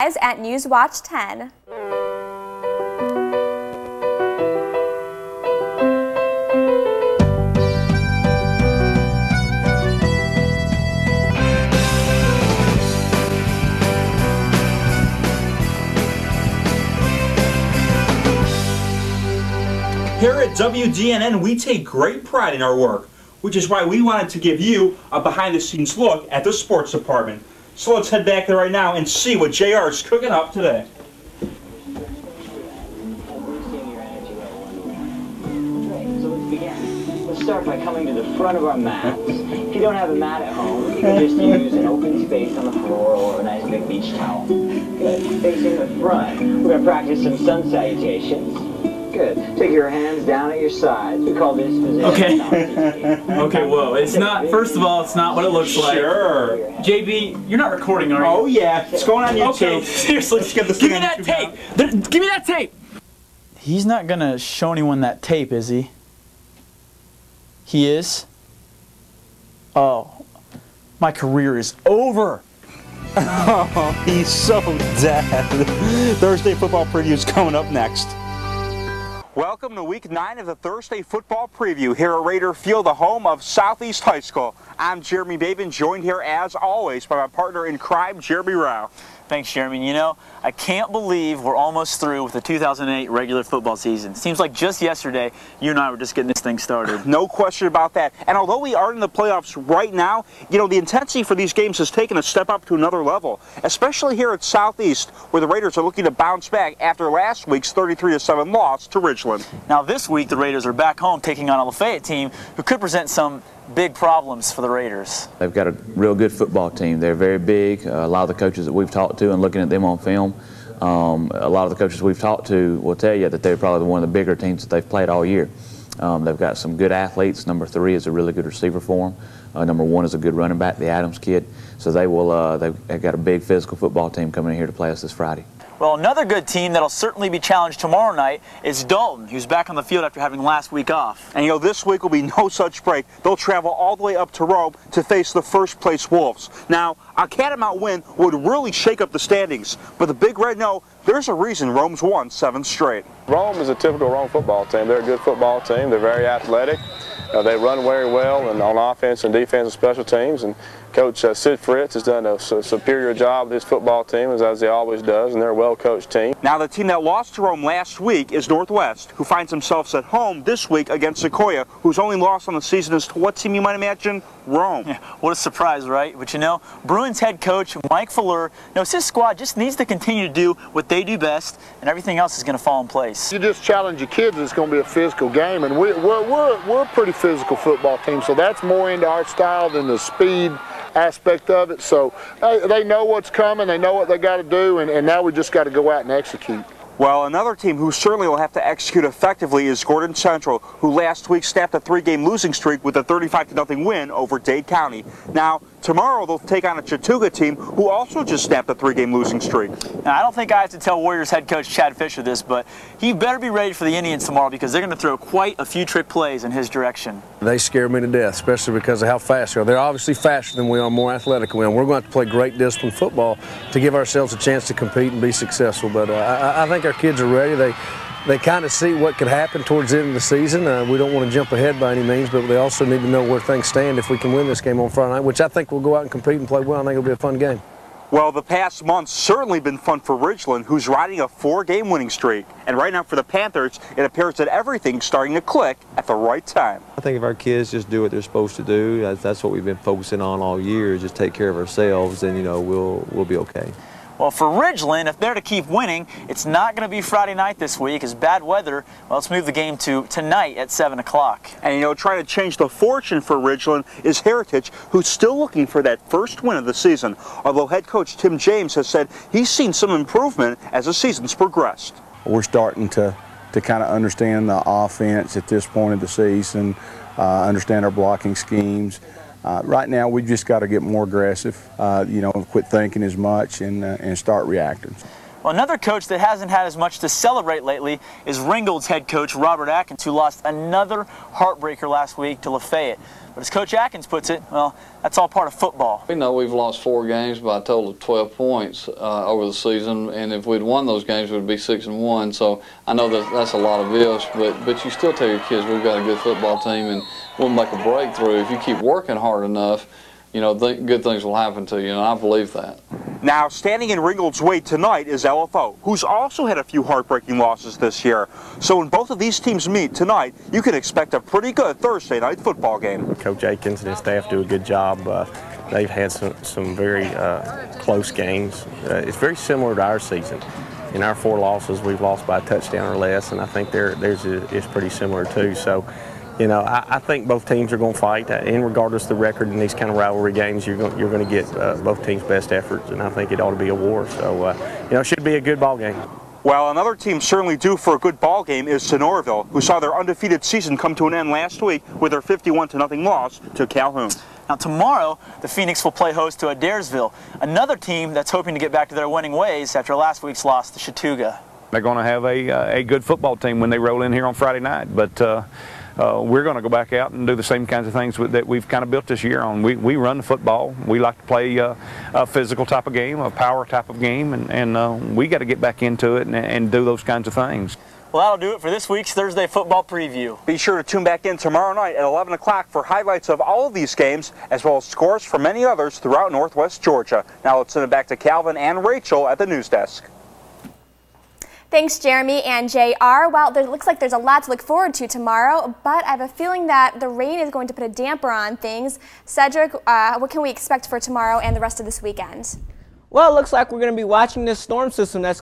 At Newswatch 10. Here at WDNN, we take great pride in our work, which is why we wanted to give you a behind-the-scenes look at the sports department. So let's head back there right now and see what JR is cooking up today. Let's start by coming to the front of our mats. If you don't have a mat at home, you can just use an open space on the floor or a nice big beach towel. Good. Facing the front, we're going to practice some sun salutations. Good. Take your hands down at your sides. We call this position. Okay. Okay, whoa. It's not, first of all, it's not what it looks like. Sure. JB, you're not recording, are you? Oh, yeah. It's going on YouTube. Okay, seriously. Let's get this Give me that tape. Give me that tape. He's not going to show anyone that tape, is he? He is? Oh. My career is over. Oh, he's so dead. Thursday football preview is coming up next. Welcome to Week 9 of the Thursday Football Preview here at Raider Field, the home of Southeast High School. I'm Jeremy Babin, joined here as always by my partner in crime, Jeremy Rao. Thanks, Jeremy. You know, I can't believe we're almost through with the 2008 regular football season. Seems like just yesterday, you and I were just getting this thing started. No question about that. And although we are in the playoffs right now, you know, the intensity for these games has taken a step up to another level, especially here at Southeast, where the Raiders are looking to bounce back after last week's 33-7 loss to Ridgeland. Now this week, the Raiders are back home taking on a Lafayette team who could present some big problems for the Raiders. They've got a real good football team. They're very big. A lot of the coaches that we've talked to and looking at them on film, a lot of the coaches we've talked to will tell you that they're probably one of the bigger teams that they've played all year. They've got some good athletes. Number 3 is a really good receiver for them. Number 1 is a good running back, the Adams kid. So they will. They've got a big physical football team coming in here to play us this Friday. Well, another good team that'll certainly be challenged tomorrow night is Dalton, who's back on the field after having last week off. And you know, this week will be no such break. They'll travel all the way up to Rome to face the first-place Wolves. Now, a Catamount win would really shake up the standings, but the Big Red know there's a reason Rome's won 7 straight. Rome is a typical Rome football team. They're a good football team. They're very athletic. They run very well and on offense and defense and special teams. And Coach Sid Fritz has done a superior job with his football team, as he always does, and they're a well-coached team. Now, the team that lost to Rome last week is Northwest, who finds themselves at home this week against Sequoia, whose only loss on the season is to what team you might imagine? Rome. Yeah, what a surprise, right? But you know, Bruins head coach Mike Fuller knows his squad just needs to continue to do what they do best, and everything else is going to fall in place. You just challenge your kids, it's going to be a physical game, and we're a pretty physical football team, so that's more into our style than the speed aspect of it. So they know what's coming, they know what they got to do, and now we just got to go out and execute. Well, another team who certainly will have to execute effectively is Gordon Central, who last week snapped a 3-game losing streak with a 35-0 win over Dade County. Now, tomorrow they'll take on a Chattooga team who also just snapped a 3-game losing streak. Now, I don't think I have to tell Warriors head coach Chad Fisher this, but he better be ready for the Indians tomorrow because they're going to throw quite a few trick plays in his direction. They scare me to death, especially because of how fast they are. They're obviously faster than we are, more athletic than we are. We're going to have to play great disciplined football to give ourselves a chance to compete and be successful. But I think our kids are ready. They kind of see what could happen towards the end of the season. We don't want to jump ahead by any means, but they also need to know where things stand if we can win this game on Friday night, which I think we'll go out and compete and play well. I think it'll be a fun game. Well, the past month's certainly been fun for Ridgeland, who's riding a 4-game winning streak. And right now for the Panthers, it appears that everything's starting to click at the right time. I think if our kids just do what they're supposed to do, that's what we've been focusing on all year, just take care of ourselves, and, you know, we'll be okay. Well, for Ridgeland, if they're to keep winning, it's not going to be Friday night this week. It's bad weather. Well, let's move the game to tonight at 7 o'clock. And, you know, trying to change the fortune for Ridgeland is Heritage, who's still looking for that first win of the season, although head coach Tim James has said he's seen some improvement as the season's progressed. We're starting to kind of understand the offense at this point of the season, understand our blocking schemes. Right now, we just got to get more aggressive, you know, quit thinking as much and start reacting. Well, another coach that hasn't had as much to celebrate lately is Ringgold's head coach Robert Atkins, who lost another heartbreaker last week to Lafayette. But as Coach Atkins puts it, well, that's all part of football. We know we've lost 4 games by a total of 12 points over the season, and if we'd won those games, we'd be 6-1. So I know that's a lot of ifs, but you still tell your kids we've got a good football team, and we'll make a breakthrough. If you keep working hard enough, you know, good things will happen to you, and I believe that. Now, standing in Ringgold's way tonight is LFO, who's also had a few heartbreaking losses this year. So when both of these teams meet tonight, you can expect a pretty good Thursday night football game. Coach Atkins and his staff do a good job. They've had some very close games. It's very similar to our season. In our 4 losses, we've lost by a touchdown or less, and I think theirs is pretty similar too. So, you know, I think both teams are going to fight. And regardless of the record in these kind of rivalry games, you're going to get both teams' best efforts, and I think it ought to be a war. So, you know, it should be a good ball game. Well, another team certainly due for a good ball game is Sonoraville, who saw their undefeated season come to an end last week with their 51-0 loss to Calhoun. Now tomorrow, the Phoenix will play host to Adairsville, another team that's hoping to get back to their winning ways after last week's loss to Chattooga. They're going to have a good football team when they roll in here on Friday night, but we're going to go back out and do the same kinds of things that we've kind of built this year on. We run the football. We like to play a physical type of game, a power type of game, and we got to get back into it and do those kinds of things. Well, that'll do it for this week's Thursday football preview. Be sure to tune back in tomorrow night at 11 o'clock for highlights of all of these games, as well as scores from many others throughout Northwest Georgia. Now let's send it back to Calvin and Rachel at the news desk. Thanks, Jeremy and JR. Well, it looks like there's a lot to look forward to tomorrow, but I have a feeling that the rain is going to put a damper on things. Cedric, what can we expect for tomorrow and the rest of this weekend? Well, it looks like we're going to be watching this storm system that's